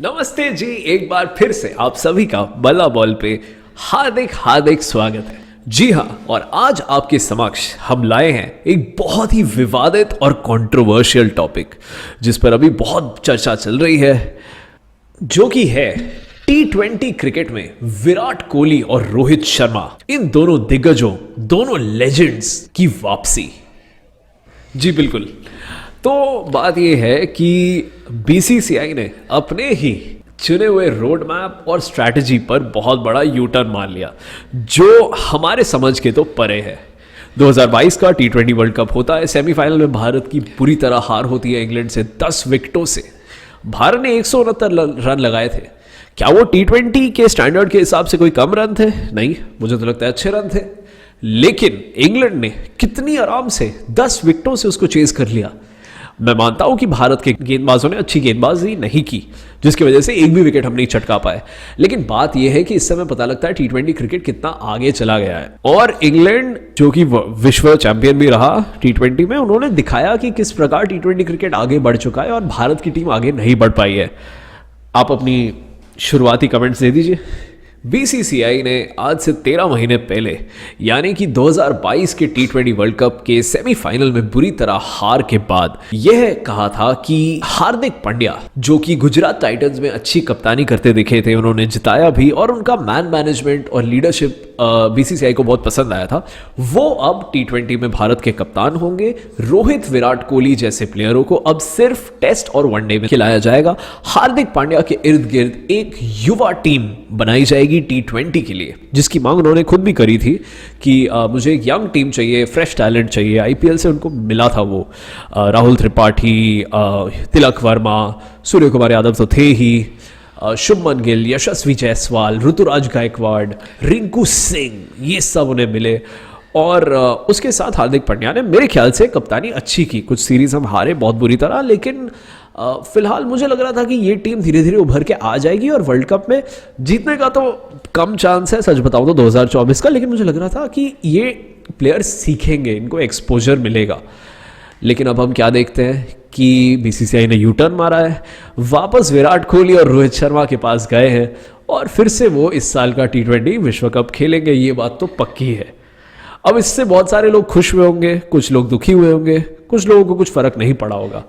नमस्ते जी, एक बार फिर से आप सभी का बल्ला बॉल पे हार्दिक हार्दिक स्वागत है। जी हाँ, और आज आपके समक्ष हम लाए हैं एक बहुत ही विवादित और कंट्रोवर्शियल टॉपिक जिस पर अभी बहुत चर्चा चल रही है, जो कि है T20 क्रिकेट में विराट कोहली और रोहित शर्मा, इन दोनों दिग्गजों, दोनों लेजेंड्स की वापसी। जी बिल्कुल। तो बात यह है कि बीसीसीआई ने अपने ही चुने हुए रोड मैप और स्ट्रैटेजी पर बहुत बड़ा यू टर्न मार लिया, जो हमारे समझ के तो परे है। 2022 का T20 वर्ल्ड कप होता है। सेमीफाइनल में भारत की पूरी तरह हार होती है इंग्लैंड से 10 विकेटों से। भारत ने 169 रन लगाए थे। क्या वो T20 के स्टैंडर्ड के हिसाब से कोई कम रन थे? नहीं, मुझे तो लगता है अच्छे रन थे। लेकिन इंग्लैंड ने कितनी आराम से 10 विकेटों से उसको चेज कर लिया। मैं मानता हूं कि भारत के गेंदबाजों ने अच्छी गेंदबाजी नहीं की, जिसकी वजह से एक भी विकेट हम नहीं चटका पाए। लेकिन बात यह है कि इस समय पता लगता है T20 क्रिकेट कितना आगे चला गया है। और इंग्लैंड, जो कि विश्व चैंपियन भी रहा T20 में, उन्होंने दिखाया कि किस प्रकार T20 क्रिकेट आगे बढ़ चुका है और भारत की टीम आगे नहीं बढ़ पाई है। आप अपनी शुरुआती कमेंट्स दे दीजिए। बीसीसीआई ने आज से 13 महीने पहले, यानी कि 2022 के T20 वर्ल्ड कप के सेमीफाइनल में बुरी तरह हार के बाद यह कहा था कि हार्दिक पांड्या, जो कि गुजरात टाइटंस में अच्छी कप्तानी करते दिखे थे, उन्होंने जिताया भी और उनका मैन मैनेजमेंट और लीडरशिप बीसीसीआई को बहुत पसंद आया था, वो अब T20 में भारत के कप्तान होंगे। रोहित, विराट कोहली जैसे प्लेयरों को अब सिर्फ टेस्ट और वनडे में खिलाया जाएगा। हार्दिक पांड्या के इर्द गिर्द एक युवा टीम बनाई जाएगी T20 के लिए, जिसकी मांग उन्होंने खुद भी करी थी कि मुझे एक यंग टीम चाहिए, फ्रेश टैलेंट चाहिए। आईपीएल से उनको मिला था वो राहुल त्रिपाठी, तिलक वर्मा, सूर्य कुमार यादव तो थे ही, शुभमन गिल, यशस्वी जायसवाल, ऋतुराज गायकवाड़, रिंकू सिंह, ये सब उन्हें मिले। और उसके साथ हार्दिक पांड्या ने मेरे ख्याल से कप्तानी अच्छी की। कुछ सीरीज हम हारे बहुत बुरी तरह, लेकिन फिलहाल मुझे लग रहा था कि ये टीम धीरे धीरे उभर के आ जाएगी और वर्ल्ड कप में जीतने का तो कम चांस है, सच बताऊं तो 2024 का। लेकिन मुझे लग रहा था कि ये प्लेयर्स सीखेंगे, इनको एक्सपोजर मिलेगा। लेकिन अब हम क्या देखते हैं कि बीसीसीआई ने यू टर्न मारा है, वापस विराट कोहली और रोहित शर्मा के पास गए हैं और फिर से वो इस साल का T20 विश्व कप खेलेंगे। ये बात तो पक्की है। अब इससे बहुत सारे लोग खुश हुए होंगे, कुछ लोग दुखी हुए होंगे, कुछ लोगों को कुछ फर्क नहीं पड़ा होगा।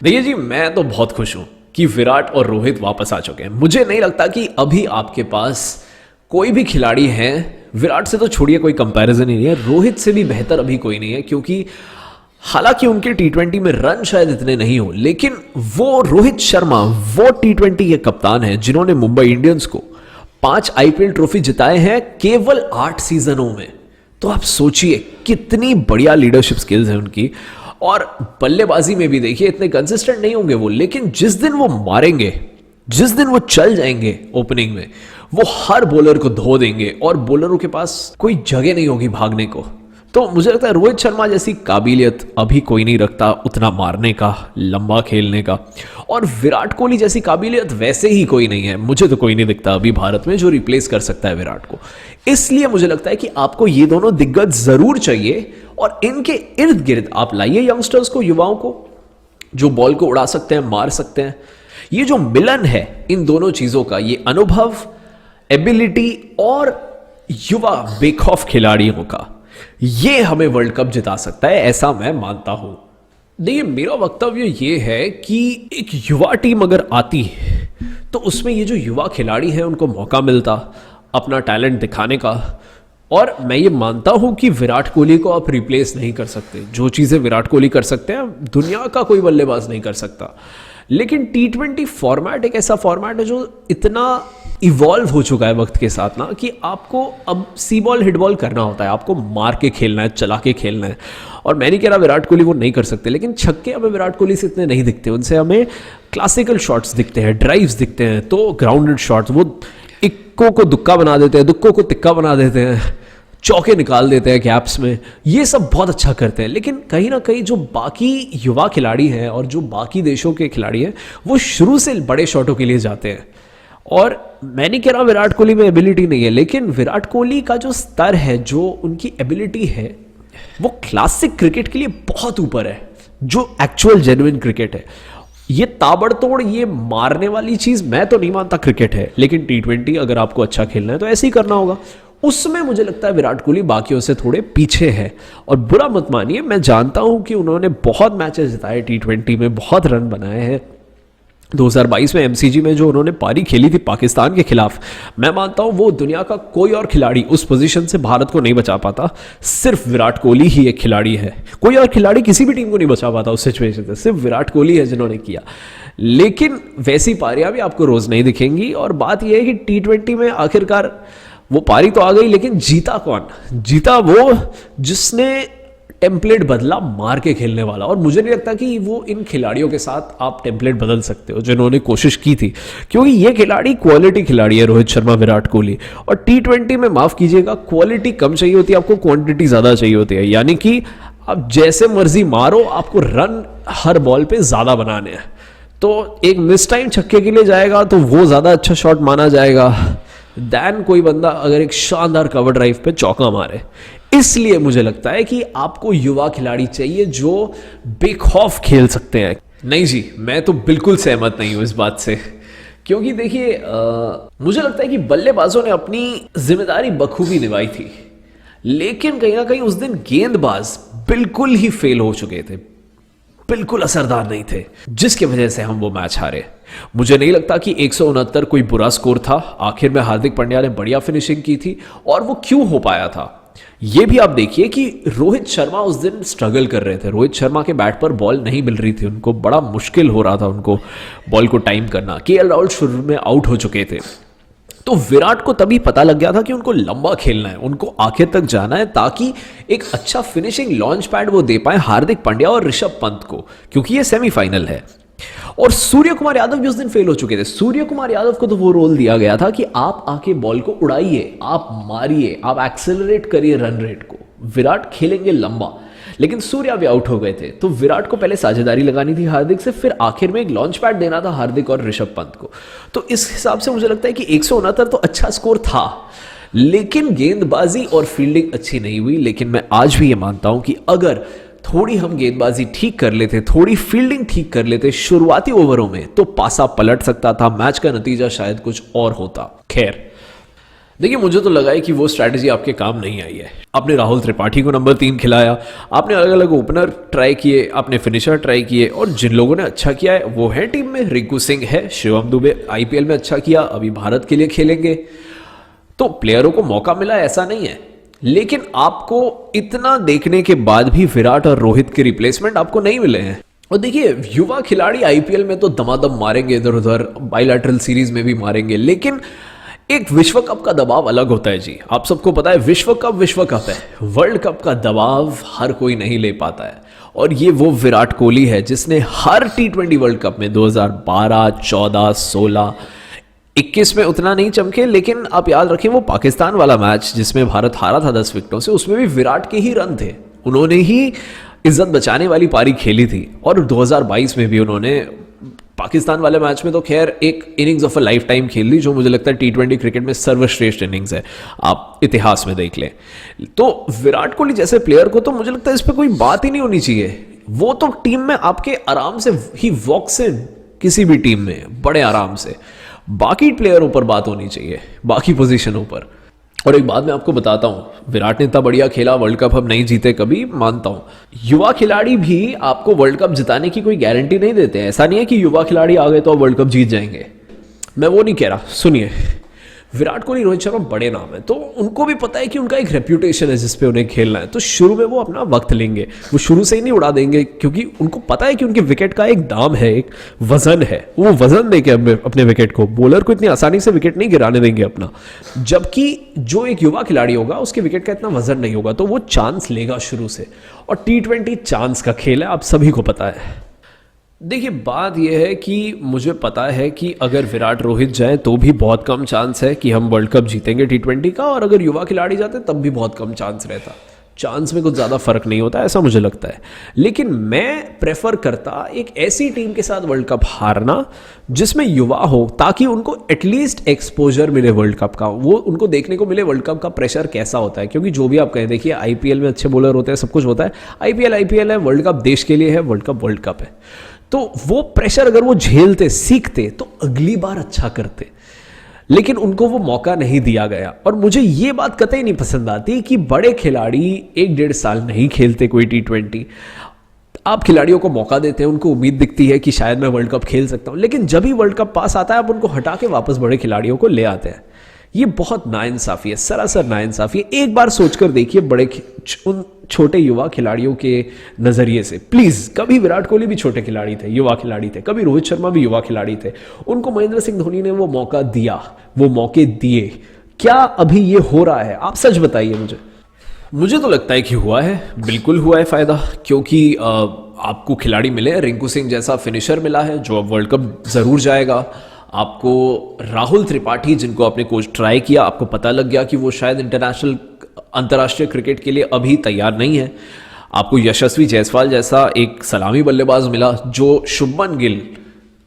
देखिए जी, मैं तो बहुत खुश हूं कि विराट और रोहित वापस आ चुके हैं। मुझे नहीं लगता कि अभी आपके पास कोई भी खिलाड़ी है, विराट से तो छोड़िए, कोई कंपैरिजन ही नहीं है, रोहित से भी बेहतर अभी कोई नहीं है। क्योंकि हालांकि उनके T20 में रन शायद इतने नहीं हो, लेकिन वो रोहित शर्मा वो T20 के कप्तान हैं जिन्होंने मुंबई इंडियंस को 5 आईपीएल ट्रॉफी जिताए हैं केवल 8 सीजनों में। तो आप सोचिए कितनी बढ़िया लीडरशिप स्किल्स हैं उनकी। और बल्लेबाजी में भी देखिए, इतने कंसिस्टेंट नहीं होंगे वो, लेकिन जिस दिन वो मारेंगे, जिस दिन वो चल जाएंगे ओपनिंग में, वो हर बॉलर को धो देंगे और बॉलरों के पास कोई जगह नहीं होगी भागने को। तो मुझे लगता है रोहित शर्मा जैसी काबिलियत अभी कोई नहीं रखता, उतना मारने का, लंबा खेलने का। और विराट कोहली जैसी काबिलियत वैसे ही कोई नहीं है, मुझे तो कोई नहीं दिखता अभी भारत में जो रिप्लेस कर सकता है विराट को। इसलिए मुझे लगता है कि आपको ये दोनों दिग्गज जरूर चाहिए और इनके इर्द गिर्द आप लाइए यंगस्टर्स को, युवाओं को, जो बॉल को उड़ा सकते हैं, मार सकते हैं। ये जो मिलन है इन दोनों चीजों का, ये अनुभव, एबिलिटी और युवा बेखौफ खिलाड़ियों का, ये हमें वर्ल्ड कप जिता सकता है, ऐसा मैं मानता हूं। देखिए, मेरा वक्तव्य ये है कि एक युवा टीम अगर आती तो उसमें ये जो युवा खिलाड़ी हैं उनको मौका मिलता अपना टैलेंट दिखाने का। और मैं ये मानता हूं कि विराट कोहली को आप रिप्लेस नहीं कर सकते। जो चीजें विराट कोहली कर सकते हैं दुनिया का कोई बल्लेबाज नहीं कर सकता। लेकिन T20 फॉर्मेट एक ऐसा फॉर्मेट है जो इतना इवॉल्व हो चुका है वक्त के साथ ना, कि आपको अब सी बॉल हिट बॉल करना होता है, आपको मार के खेलना है, चला के खेलना है। और मैं नहीं कह रहा विराट कोहली वो नहीं कर सकते, लेकिन छक्के हमें विराट कोहली से इतने नहीं दिखते। उनसे हमें क्लासिकल शॉट्स दिखते हैं, ड्राइव्स दिखते हैं, तो ग्राउंडेड शॉट्स, वो इक्को को दुक्का बना देते हैं, दुक्को को तिक्का बना देते हैं, चौके निकाल देते हैं गैप्स में, ये सब बहुत अच्छा करते हैं। लेकिन कहीं ना कहीं जो बाकी युवा खिलाड़ी हैं और जो बाकी देशों के खिलाड़ी हैं, वो शुरू से बड़े शॉटों के लिए जाते हैं। और मैं नहीं कह रहा विराट कोहली में एबिलिटी नहीं है, लेकिन विराट कोहली का जो स्तर है, जो उनकी एबिलिटी है, वो क्लासिक क्रिकेट के लिए बहुत ऊपर है, जो एक्चुअल जेन्युइन क्रिकेट है। ये ताबड़तोड़ ये मारने वाली चीज मैं तो नहीं मानता क्रिकेट है, लेकिन T20 अगर आपको अच्छा खेलना है तो ऐसे ही करना होगा। उसमें मुझे लगता है विराट कोहली बाकियों से थोड़े पीछे है। और बुरा मत मानिए, मैं जानता हूं कि उन्होंने बहुत मैचेस जिताए T20 में, बहुत रन बनाए हैं। 2022 में MCG में जो उन्होंने पारी खेली थी पाकिस्तान के खिलाफ, मैं मानता हूं वो दुनिया का कोई और खिलाड़ी उस पोजीशन से भारत को नहीं बचा पाता। सिर्फ विराट कोहली ही एक खिलाड़ी है, कोई और खिलाड़ी किसी भी टीम को नहीं बचा पाता उस सिचुएशन से, सिर्फ विराट कोहली है जिन्होंने किया। लेकिन वैसी पारियां भी आपको रोज नहीं दिखेंगी। और बात यह है कि T20 में आखिरकार वो पारी तो आ गई, लेकिन जीता कौन? जीता वो जिसने टेम्पलेट बदला मार के खेलने वाला। और मुझे नहीं लगता कि वो इन खिलाड़ियों के साथ आप टेम्पलेट बदल सकते हो जिन्होंने कोशिश की थी, क्योंकि ये खिलाड़ी क्वालिटी खिलाड़ी है, रोहित शर्मा, विराट कोहली। और T20 में माफ कीजिएगा, क्वालिटी कम चाहिए होती है आपको, क्वांटिटी ज्यादा चाहिए होती है। यानी कि आप जैसे मर्जी मारो, आपको रन हर बॉल पे ज्यादा बनाने हैं। तो एक मिस टाइम छक्के के लिए जाएगा तो वो ज्यादा अच्छा शॉट माना जाएगा दैन कोई बंदा अगर एक शानदार कवर ड्राइव पे चौका मारे। इसलिए मुझे लगता है कि आपको युवा खिलाड़ी चाहिए जो बेखौफ खेल सकते हैं। नहीं जी, मैं तो बिल्कुल सहमत नहीं हूं इस बात से, क्योंकि देखिए मुझे लगता है कि बल्लेबाजों ने अपनी जिम्मेदारी बखूबी निभाई थी, लेकिन कहीं ना कहीं उस दिन गेंदबाज बिल्कुल ही फेल हो चुके थे, बिल्कुल असरदार नहीं थे, जिसकी वजह से हम वो मैच हारे। मुझे नहीं लगता कि 169 कोई बुरा स्कोर था। आखिर में हार्दिक पांड्या ने बढ़िया फिनिशिंग की थी, और वो क्यों हो पाया था ये भी आप देखिए कि रोहित शर्मा उस दिन स्ट्रगल कर रहे थे। रोहित शर्मा के बैट पर बॉल नहीं मिल रही थी, उनको बड़ा मुश्किल हो रहा था उनको बॉल को टाइम करना। KL राहुल शुरू में आउट हो चुके थे, तो विराट को तभी पता लग गया था कि उनको लंबा खेलना है, उनको आखिर तक जाना है, ताकि एक अच्छा फिनिशिंग लॉन्च पैड वो दे पाए हार्दिक पांड्या और ऋषभ पंत को, क्योंकि ये सेमीफाइनल है। और सूर्य कुमार यादव भी उस दिन फेल हो चुके थे। सूर्य कुमार यादव को तो वो रोल दिया गया था कि आप आके बॉल को उड़ाइए, आप मारिए, आप एक्सेलरेट करिए रन रेट को, विराट खेलेंगे लंबा। लेकिन सूर्या भी आउट हो गए थे, तो विराट को पहले साझेदारी लगानी थी हार्दिक से, फिर आखिर में एक लॉन्च पैड देना था हार्दिक और ऋषभ पंत को। तो इस हिसाब से मुझे लगता है कि 169 तो अच्छा स्कोर था, लेकिन गेंदबाजी और फील्डिंग अच्छी नहीं हुई। लेकिन मैं आज भी ये मानता हूं कि अगर थोड़ी हम गेंदबाजी ठीक कर लेते, थोड़ी फील्डिंग ठीक कर लेते शुरुआती ओवरों में, तो पासा पलट सकता था, मैच का नतीजा शायद कुछ और होता। खैर देखिए, मुझे तो लगा है कि वो स्ट्रैटेजी आपके काम नहीं आई है। आपने राहुल त्रिपाठी को नंबर 3 खिलाया, आपने अलग अलग ओपनर ट्राई किए, आपने फिनिशर ट्राई किए, और जिन लोगों ने अच्छा किया है वो है टीम में, रिंकू सिंह है, शिवम दुबे IPL में अच्छा किया, अभी भारत के लिए खेलेंगे। तो प्लेयरों को मौका मिला, ऐसा नहीं है। लेकिन आपको इतना देखने के बाद भी विराट और रोहित के रिप्लेसमेंट आपको नहीं मिले हैं। और देखिए, युवा खिलाड़ी IPL में तो दमादम मारेंगे, इधर उधर बाइलैटरल सीरीज में भी मारेंगे, लेकिन एक विश्व कप का दबाव अलग होता है जी। आप सबको पता है विश्व कप है, वर्ल्ड कप का दबाव हर कोई नहीं ले पाता है। और ये वो विराट कोहली है जिसने हर T20 वर्ल्ड कप में 2012, 14, 16, 21 में उतना नहीं चमके, लेकिन आप याद रखें वो पाकिस्तान वाला मैच जिसमें भारत हारा था 10 विकेटों से, उसमें भी विराट के ही रन थे, उन्होंने ही इज्जत बचाने वाली पारी खेली थी। और 2022 में भी उन्होंने पाकिस्तान वाले मैच में तो खैर एक innings of a life time खेल ली, जो मुझे लगता है T20 क्रिकेट में सर्वश्रेष्ठ इनिंग्स है, आप इतिहास में देख लें। तो विराट कोहली जैसे प्लेयर को तो मुझे लगता है इस पर कोई बात ही नहीं होनी चाहिए। वो तो टीम में आपके आराम से ही वॉक्स इन, किसी भी टीम में बड़े आराम से। बाकी प्लेयरों पर बात होनी चाहिए, बाकी पोजीशनों पर। और एक बात मैं आपको बताता हूं, विराट ने इतना बढ़िया खेला, वर्ल्ड कप हम नहीं जीते कभी, मानता हूं। युवा खिलाड़ी भी आपको वर्ल्ड कप जिताने की कोई गारंटी नहीं देते हैं। ऐसा नहीं है कि युवा खिलाड़ी आ गए तो वर्ल्ड कप जीत जाएंगे, मैं वो नहीं कह रहा। सुनिए, विराट कोहली, रोहित शर्मा बड़े नाम है, तो उनको भी पता है कि उनका एक रेप्यूटेशन है जिस पे उन्हें खेलना है। तो शुरू में वो अपना वक्त लेंगे, वो शुरू से ही नहीं उड़ा देंगे, क्योंकि उनको पता है कि उनके विकेट का एक दाम है, एक वजन है। वो वजन देके अपने विकेट को, बॉलर को इतनी आसानी से विकेट नहीं गिराने देंगे अपना। जबकि जो एक युवा खिलाड़ी होगा उसके विकेट का इतना वजन नहीं होगा, तो वो चांस लेगा शुरू से। और T20 चांस का खेल है, आप सभी को पता है। देखिए, बात यह है कि मुझे पता है कि अगर विराट रोहित जाए तो भी बहुत कम चांस है कि हम वर्ल्ड कप जीतेंगे T20 का, और अगर युवा खिलाड़ी जाते तब भी बहुत कम चांस रहता। चांस में कुछ ज़्यादा फर्क नहीं होता, ऐसा मुझे लगता है। लेकिन मैं प्रेफर करता एक ऐसी टीम के साथ वर्ल्ड कप हारना जिसमें युवा हो, ताकि उनको एटलीस्ट एक्सपोजर मिले वर्ल्ड कप का, वो उनको देखने को मिले वर्ल्ड कप का प्रेशर कैसा होता है। क्योंकि जो भी आप कहें, देखिए IPL में अच्छे बॉलर होते हैं, सब कुछ होता है, IPL है, वर्ल्ड कप देश के लिए है, वर्ल्ड कप है। तो वो प्रेशर अगर वो झेलते, सीखते, तो अगली बार अच्छा करते, लेकिन उनको वो मौका नहीं दिया गया। और मुझे ये बात कतई नहीं पसंद आती कि बड़े खिलाड़ी 1-1.5 साल नहीं खेलते कोई T20। आप खिलाड़ियों को मौका देते हैं, उनको उम्मीद दिखती है कि शायद मैं वर्ल्ड कप खेल सकता हूं, लेकिन जब ही वर्ल्ड कप पास आता है आप उनको हटा के वापस बड़े खिलाड़ियों को ले आते हैं। ये बहुत नाइंसाफी है, सरासर नाइंसाफी है। एक बार सोचकर देखिए उन छोटे युवा खिलाड़ियों के नजरिए से, प्लीज। कभी विराट कोहली भी छोटे खिलाड़ी थे, युवा खिलाड़ी थे, कभी रोहित शर्मा भी युवा खिलाड़ी थे, उनको महेंद्र सिंह धोनी ने वो मौका दिया, वो मौके दिए। क्या अभी ये हो रहा है? आप सच बताइए मुझे तो लगता है कि हुआ है, बिल्कुल हुआ है फायदा, क्योंकि आपको खिलाड़ी मिले, रिंकू सिंह जैसा फिनिशर मिला है जो अब वर्ल्ड कप जरूर जाएगा। आपको राहुल त्रिपाठी, जिनको आपने कोच ट्राई किया, आपको पता लग गया कि वो शायद अंतर्राष्ट्रीय क्रिकेट के लिए अभी तैयार नहीं है। आपको यशस्वी जायसवाल जैसा एक सलामी बल्लेबाज मिला जो शुभमन गिल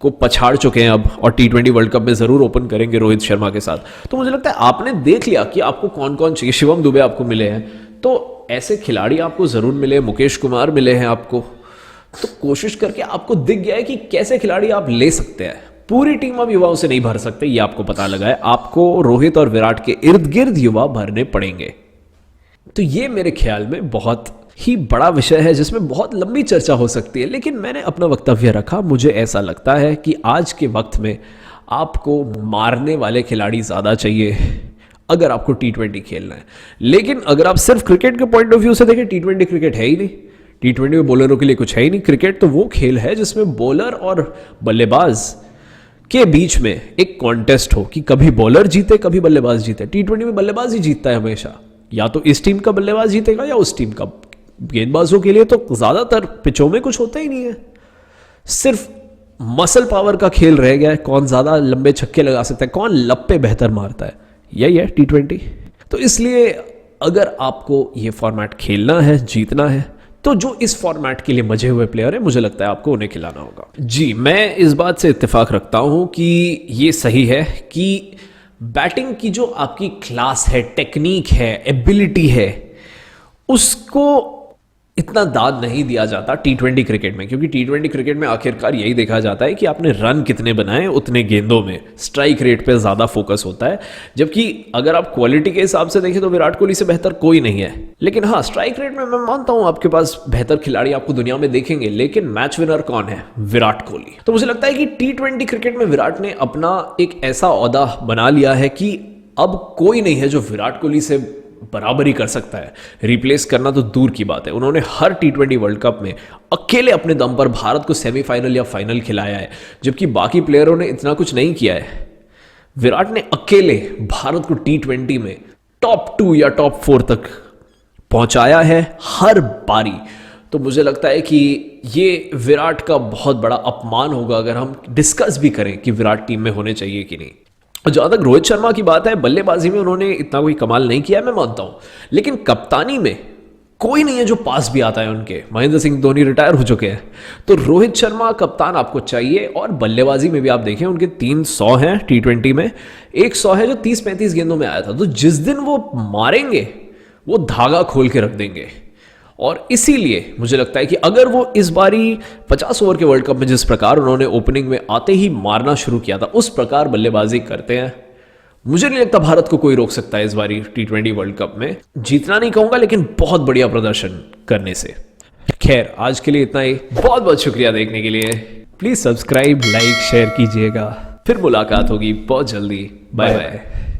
को पछाड़ चुके हैं अब, और T20 वर्ल्ड कप में जरूर ओपन करेंगे रोहित शर्मा के साथ। तो मुझे लगता है आपने देख लिया कि आपको कौन कौन चाहिए। शिवम दुबे आपको मिले हैं, तो ऐसे खिलाड़ी आपको जरूर मिले, मुकेश कुमार मिले हैं आपको। तो कोशिश करके आपको दिख गया है कि कैसे खिलाड़ी आप ले सकते हैं। पूरी टीम अब युवाओं से नहीं भर सकते, ये आपको पता लगा है। आपको रोहित और विराट के इर्द गिर्द युवा भरने पड़ेंगे। तो ये मेरे ख्याल में बहुत ही बड़ा विषय है जिसमें बहुत लंबी चर्चा हो सकती है, लेकिन मैंने अपना वक्तव्य रखा। मुझे ऐसा लगता है कि आज के वक्त में आपको मारने वाले खिलाड़ी ज्यादा चाहिए अगर आपको T20 खेलना है। लेकिन अगर आप सिर्फ क्रिकेट के पॉइंट ऑफ व्यू से देखें, T20 क्रिकेट है ही नहीं। T20 में बॉलरों के लिए कुछ है ही नहीं। क्रिकेट तो वो खेल है जिसमें बॉलर और बल्लेबाज के बीच में एक कॉन्टेस्ट हो कि कभी बॉलर जीते, कभी बल्लेबाज जीते। T20 में बल्लेबाज ही जीतता है हमेशा, या तो इस टीम का बल्लेबाज जीतेगा या उस टीम का। गेंदबाजों के लिए तो ज्यादातर पिचों में कुछ होता ही नहीं है, सिर्फ मसल पावर का खेल रह गया है। कौन ज्यादा लंबे छक्के लगा सकता है, कौन लप्पे बेहतर मारता है, यही है T20। तो इसलिए अगर आपको ये फॉर्मेट खेलना है, जीतना है, तो जो इस फॉर्मेट के लिए मजे हुए प्लेयर है, मुझे लगता है आपको उन्हें खिलाना होगा। जी, मैं इस बात से इत्तेफाक रखता हूं कि ये सही है कि बैटिंग की जो आपकी क्लास है, टेक्निक है, एबिलिटी है, उसको इतना दाद नहीं दिया जाता T20 क्रिकेट में। क्योंकि T20 क्रिकेट में आखिरकार यही देखा जाता है कि आपने रन कितने बनाए उतने गेंदों में, स्ट्राइक रेट पे ज्यादा फोकस होता है। जबकि अगर आप क्वालिटी के हिसाब से देखें तो विराट कोहली से बेहतर कोई नहीं है। लेकिन हाँ, स्ट्राइक रेट में मैं मानता हूं आपके पास बेहतर खिलाड़ी आपको दुनिया में देखेंगे, लेकिन मैच विनर कौन है? विराट कोहली। तो मुझे लगता है कि T20 क्रिकेट में विराट ने अपना एक ऐसा ओहदा बना लिया है कि अब कोई नहीं है जो विराट कोहली से बराबरी कर सकता है। रिप्लेस करना तो दूर की बात है। उन्होंने हर T20 वर्ल्ड कप में अकेले अपने दम पर भारत को सेमीफाइनल या फाइनल खिलाया है, जबकि बाकी प्लेयरों ने इतना कुछ नहीं किया है। विराट ने अकेले भारत को T20 में टॉप 2 या टॉप 4 तक पहुंचाया है हर बारी। तो मुझे लगता है कि ये विराट का बहुत बड़ा अपमान होगा अगर हम डिस्कस भी करें कि विराट टीम में होने चाहिए कि नहीं। जहां तक रोहित शर्मा की बात है, बल्लेबाजी में उन्होंने इतना कोई कमाल नहीं किया है, मैं मानता हूं, लेकिन कप्तानी में कोई नहीं है जो पास भी आता है उनके। महेंद्र सिंह धोनी रिटायर हो चुके हैं, तो रोहित शर्मा कप्तान आपको चाहिए। और बल्लेबाजी में भी आप देखें, उनके 300 हैं T20 में, 100 है जो 30-35 गेंदों में आया था। तो जिस दिन वो मारेंगे वो धागा खोल के रख देंगे। और इसीलिए मुझे लगता है कि अगर वो इस बारी 50 ओवर के वर्ल्ड कप में जिस प्रकार उन्होंने ओपनिंग में आते ही मारना शुरू किया था, उस प्रकार बल्लेबाजी करते हैं, मुझे नहीं लगता भारत को कोई रोक सकता है इस बारी T20 वर्ल्ड कप में। जीतना नहीं कहूंगा, लेकिन बहुत बढ़िया प्रदर्शन करने से। खैर, आज के लिए इतना ही। बहुत बहुत शुक्रिया देखने के लिए। प्लीज सब्सक्राइब, लाइक, शेयर कीजिएगा। फिर मुलाकात होगी बहुत जल्दी। Bye bye.